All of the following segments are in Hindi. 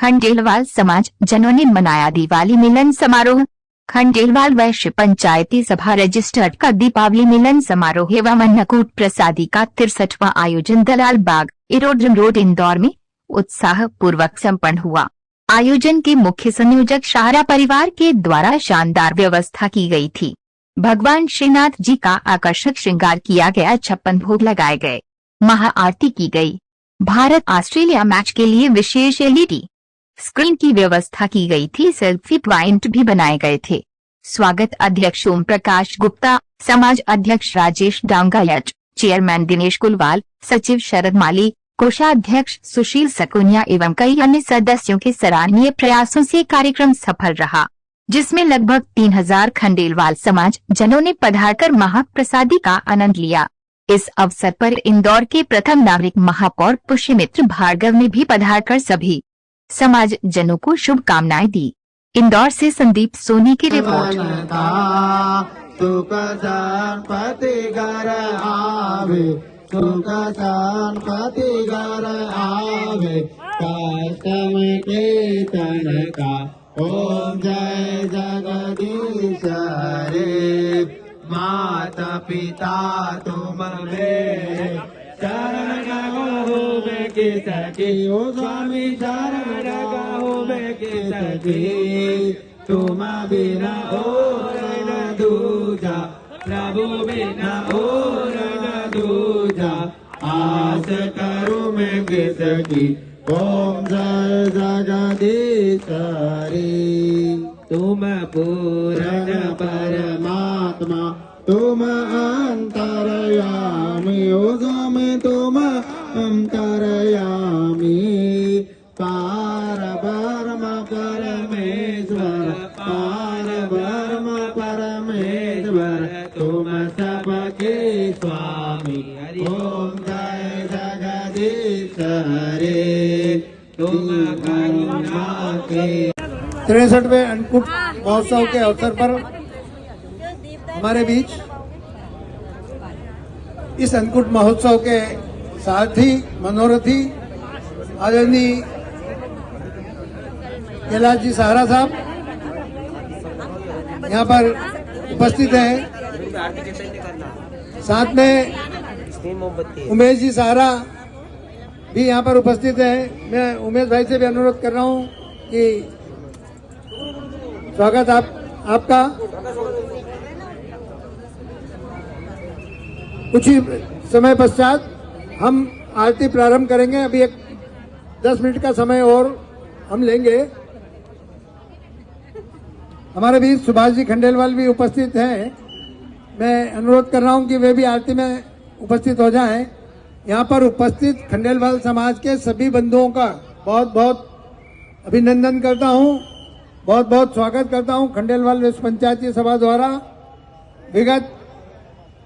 खंडेलवाल समाज जनों ने मनाया दिवाली मिलन समारोह। खंडेलवाल वैश्य पंचायती सभा रजिस्टर्ड का दीपावली मिलन समारोह एवं अन्नकूट प्रसादी का 63वां आयोजन दलाल बाग एरोड्रम रोड इंदौर में उत्साह पूर्वक संपन्न हुआ। आयोजन के मुख्य संयोजक शाहरा परिवार के द्वारा शानदार व्यवस्था की गई थी। भगवान श्रीनाथ जी का आकर्षक श्रृंगार किया गया, 56 भोग लगाए गए, महाआरती की गई। भारत ऑस्ट्रेलिया मैच के लिए विशेष एलईडी स्क्रीन की व्यवस्था की गई थी। सेल्फी पॉइंट भी बनाए गए थे। स्वागत अध्यक्ष ओम प्रकाश गुप्ता, समाज अध्यक्ष राजेश डांगायच, चेयरमैन दिनेश कुलवाल, सचिव शरद माली, कोषाध्यक्ष सुशील सकुनिया एवं कई अन्य सदस्यों के सराहनीय प्रयासों से कार्यक्रम सफल रहा, जिसमें लगभग 3000 खंडेलवाल समाज जनों ने पधारकर महाप्रसादी का आनंद लिया। इस अवसर पर इंदौर के प्रथम नागरिक महापौर पुष्यमित्र भार्गव ने भी पधारकर सभी समाज जनों को शुभकामनाएं दी। इंदौर से संदीप सोनी की रिपोर्ट। ओम जय जगदीश रे, माता पिता तुम मेरे शरण गाहो मैं के सखी, ओ स्वामी शरण गाहो मैं के सखी, तुम बिना और न दूजा, प्रभु बिना और न दूजा, आस करूं मैं के सखी। ओम जय जगदीश रे, तुम पूर्ण परमात्मा, तुम अंतर्यामी, ओ स्वामी तुम अंतर्यामी, पार ब्रह्म परमेश्वर, पार ब्रह्म परमेश्वर, तुम सबके स्वामी। ओम जय जगदीश रे, तुम करुणा के। 63वें अन्नकूट महोत्सव के अवसर पर हमारे बीच इस अन्नकूट महोत्सव के सारथी मनोरथी आदरणीय कैलाश जी सहारा साहब यहाँ पर उपस्थित हैं। साथ में उमेश जी सहारा भी यहाँ पर उपस्थित हैं। मैं उमेश भाई से भी अनुरोध कर रहा हूँ कि स्वागत आपका। कुछ ही समय पश्चात हम आरती प्रारंभ करेंगे। अभी एक 10 मिनट का समय और हम लेंगे। हमारे बीच सुभाष जी खंडेलवाल भी उपस्थित हैं। मैं अनुरोध कर रहा हूं कि वे भी आरती में उपस्थित हो जाएं। यहाँ पर उपस्थित खंडेलवाल समाज के सभी बंधुओं का बहुत बहुत अभिनंदन करता हूं, बहुत बहुत स्वागत करता हूं। खंडेलवाल वैश्य पंचायती सभा द्वारा विगत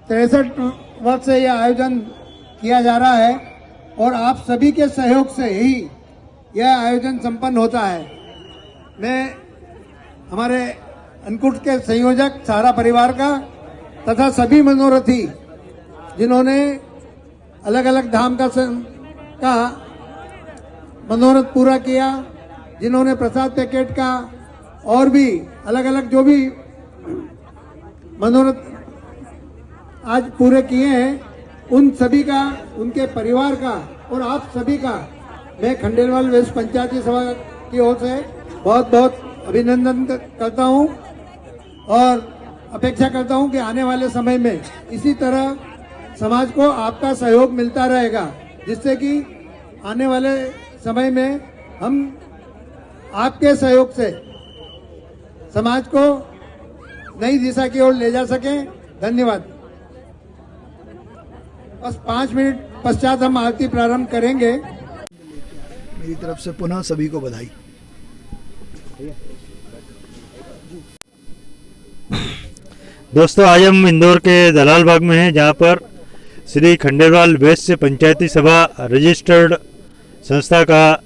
63 वर्ष से यह आयोजन किया जा रहा है और आप सभी के सहयोग से ही यह आयोजन संपन्न होता है। मैं हमारे अन्नकूट के संयोजक सहारा परिवार का तथा सभी मनोरथी जिन्होंने अलग अलग धाम का मनोरथ पूरा किया, जिन्होंने प्रसाद पैकेट का और भी अलग अलग जो भी मनोरथ आज पूरे किए हैं, उन सभी का, उनके परिवार का और आप सभी का मैं खंडेलवाल वैश्य पंचायती सभा की ओर से बहुत बहुत अभिनंदन करता हूं और अपेक्षा करता हूं कि आने वाले समय में इसी तरह समाज को आपका सहयोग मिलता रहेगा, जिससे कि आने वाले समय में हम आपके सहयोग से समाज को नई दिशा की ओर ले जा सकें। धन्यवाद। बस 5 मिनट पश्चात हम आरती प्रारंभ करेंगे। मेरी तरफ से पुनः सभी को बधाई। दोस्तों, आज हम इंदौर के दलाल बाग में हैं, जहां पर श्री खंडेलवाल वैश्य पंचायती सभा रजिस्टर्ड संस्था का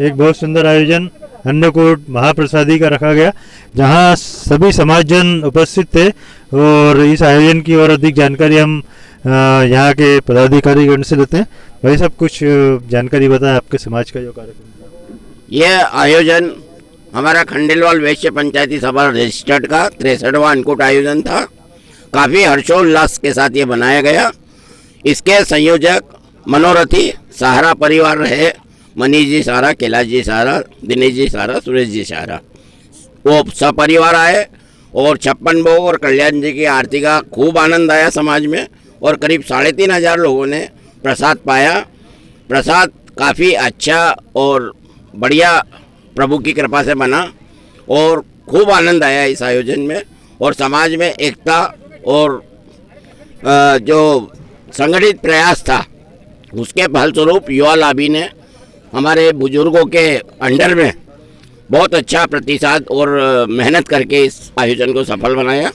एक बहुत सुंदर आयोजन अन्नकूट महाप्रसादी का रखा गया, जहां सभी समाजजन उपस्थित थे। और इस आयोजन की और अधिक जानकारी हम यहाँ के पदाधिकारीगण से लेते हैं। भाई साहब, कुछ जानकारी बताएं आपके समाज का जो कार्यक्रम था। यह आयोजन हमारा खंडेलवाल वैश्य पंचायती सभा रजिस्टर्ड का 63वां अन्नकूट आयोजन था। काफ़ी हर्षोल्लास के साथ ये बनाया गया। इसके संयोजक मनोरथी सहारा परिवार रहे, मनीष जी सहारा, कैलाश जी सहारा, दिनेश जी सहारा, सुरेश जी सहारा, वो सपरिवार आए और 56 भोग और कल्याण जी की आरती का खूब आनंद आया समाज में। और करीब 3500 लोगों ने प्रसाद पाया। प्रसाद काफ़ी अच्छा और बढ़िया प्रभु की कृपा से बना और खूब आनंद आया इस आयोजन में। और समाज में एकता और जो संगठित प्रयास था उसके फलस्वरूप युवा लाभी ने हमारे बुजुर्गों के अंडर में बहुत अच्छा प्रतिसाद और मेहनत करके इस आयोजन को सफल बनाया।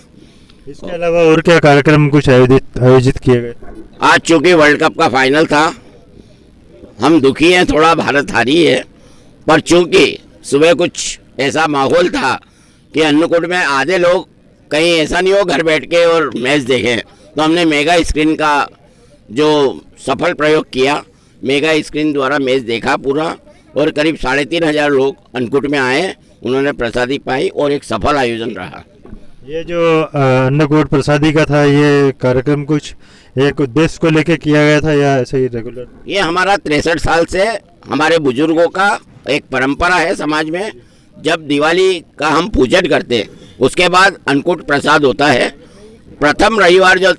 इसके अलावा और क्या कार्यक्रम कुछ आयोजित किए गए? आज चूँकि वर्ल्ड कप का फाइनल था, हम दुखी हैं, थोड़ा भारत हारी है, पर चूँकि सुबह कुछ ऐसा माहौल था कि अन्नकूट में आधे लोग कहीं ऐसा नहीं हो घर बैठ के और मैच देखें, तो हमने मेगा स्क्रीन का जो सफल प्रयोग किया, मेगा स्क्रीन द्वारा मैच देखा पूरा और करीब 3500 लोग अन्नकूट में आए, उन्होंने प्रसादी पाई और एक सफल आयोजन रहा। ये जो अन्नकूट प्रसादी का था, ये कार्यक्रम कुछ एक उद्देश्य को लेकर किया गया था या ऐसे ही रेगुलर? ये हमारा 63 साल से हमारे बुजुर्गों का एक परंपरा है समाज में। जब दिवाली का हम पूजन करते उसके बाद अन्नकूट प्रसाद होता है। प्रथम रविवार जो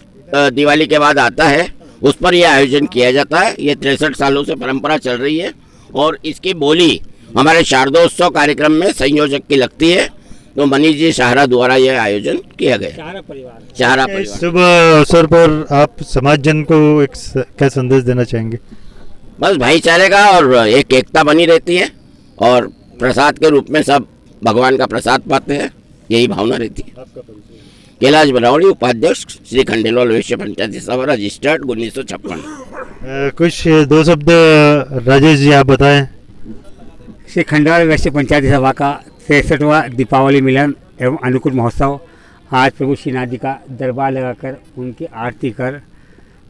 दिवाली के बाद आता है उस पर यह आयोजन किया जाता है। ये 63 सालों से परंपरा चल रही है और इसकी बोली हमारे शारदोत्सव कार्यक्रम में संयोजक की लगती है। तो मनीष जी सहारा द्वारा यह आयोजन किया गया। सहारा परिवार शुभ अवसर पर आप समाज जन को एक क्या संदेश देना चाहेंगे? बस भाईचारे का और एक एकता बनी रहती है और प्रसाद के रूप में सब भगवान का प्रसाद पाते हैं, यही भावना रहती है। कैलाश बरावड़ी, उपाध्यक्ष श्री खंडेलवाल वैश्य पंचायती सभा रजिस्टर्ड 1956। कुछ दो शब्द राजेश जी आप बताएं। श्री खंडेलवाल वैश्य पंचायती सभा का 63वां दीपावली मिलन एवं अन्नकूट महोत्सव आज प्रभु श्रीनाथ जी का दरबार लगाकर उनकी आरती कर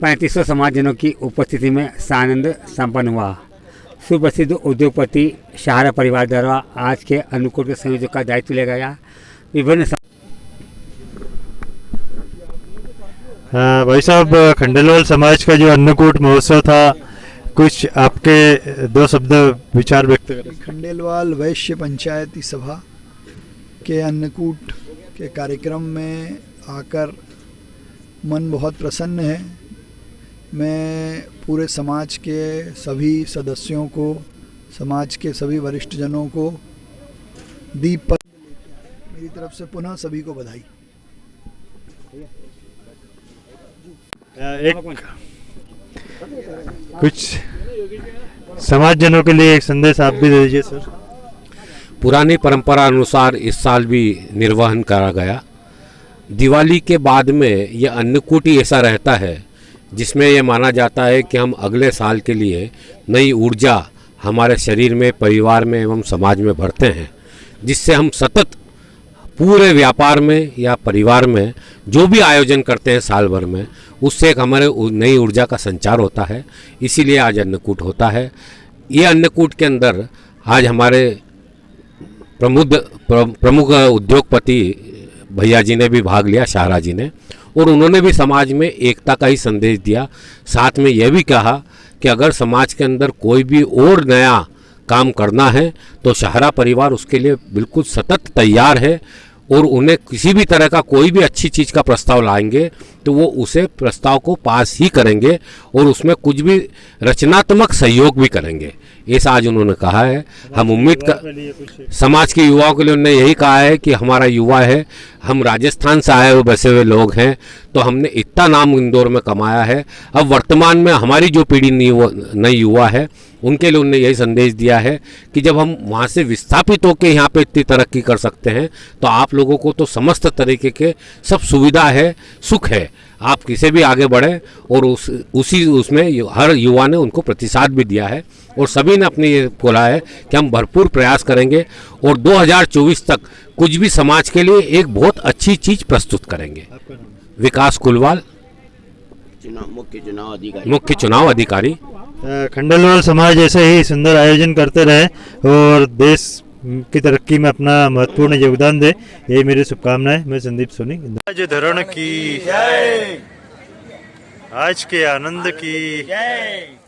3500 समाजजनों की उपस्थिति में सानंद संपन्न हुआ। सुप्रसिद्ध उद्योगपति सहारा परिवार द्वारा आज के अन्नकूट के संयोजक का दायित्व लिया गया। विभिन्न भाई साहब, खंडेलवाल समाज का जो अन्नकूट महोत्सव था, कुछ आपके दो शब्द विचार व्यक्त करें। खंडेलवाल वैश्य पंचायती सभा के अन्नकूट के कार्यक्रम में आकर मन बहुत प्रसन्न है। मैं पूरे समाज के सभी सदस्यों को, समाज के सभी वरिष्ठ जनों को दीप पर मेरी तरफ से पुनः सभी को बधाई। एक कुछ समाज जनों के लिए एक संदेश आप भी दे दीजिए सर। पुरानी परंपरा अनुसार इस साल भी निर्वहन करा गया। दिवाली के बाद में ये अन्नकूट ही ऐसा रहता है जिसमें ये माना जाता है कि हम अगले साल के लिए नई ऊर्जा हमारे शरीर में, परिवार में एवं समाज में भरते हैं, जिससे हम सतत पूरे व्यापार में या परिवार में जो भी आयोजन करते हैं साल भर में, उससे एक हमारे नई ऊर्जा का संचार होता है। इसीलिए आज अन्नकूट होता है। ये अन्नकूट के अंदर आज हमारे प्रमुख उद्योगपति भैया जी ने भी भाग लिया, सहारा जी ने, और उन्होंने भी समाज में एकता का ही संदेश दिया। साथ में यह भी कहा कि अगर समाज के अंदर कोई भी और नया काम करना है तो सहारा परिवार उसके लिए बिल्कुल सतत तैयार है और उन्हें किसी भी तरह का कोई भी अच्छी चीज़ का प्रस्ताव लाएंगे तो वो उसे प्रस्ताव को पास ही करेंगे और उसमें कुछ भी रचनात्मक सहयोग भी करेंगे। ऐसा आज उन्होंने कहा है। हम उम्मीद कर समाज के युवाओं के लिए उन्होंने यही कहा है कि हमारा युवा है, हम राजस्थान से आए हुए बसे हुए लोग हैं, तो हमने इतना नाम इंदौर में कमाया है। अब वर्तमान में हमारी जो पीढ़ी नई युवा है उनके लिए उन्होंने यही संदेश दिया है कि जब हम वहाँ से विस्थापित होकर यहाँ पे इतनी तरक्की कर सकते हैं तो आप लोगों को तो समस्त तरीके के सब सुविधा है, सुख है, आप किसे भी आगे बढ़े। और उसमें हर युवा ने उनको प्रतिसाद भी दिया है और सभी ने अपने ये बोला है कि हम भरपूर प्रयास करेंगे और 2024 तक कुछ भी समाज के लिए एक बहुत अच्छी चीज़ प्रस्तुत करेंगे। विकास कुलवाल, मुख्य चुनाव अधिकारी। खंडेलवाल समाज ऐसे ही सुंदर आयोजन करते रहे और देश की तरक्की में अपना महत्वपूर्ण योगदान दे, यही मेरी शुभकामनाएं। मैं संदीप सोनी। आज धरण की जय, आज के आनंद की जय।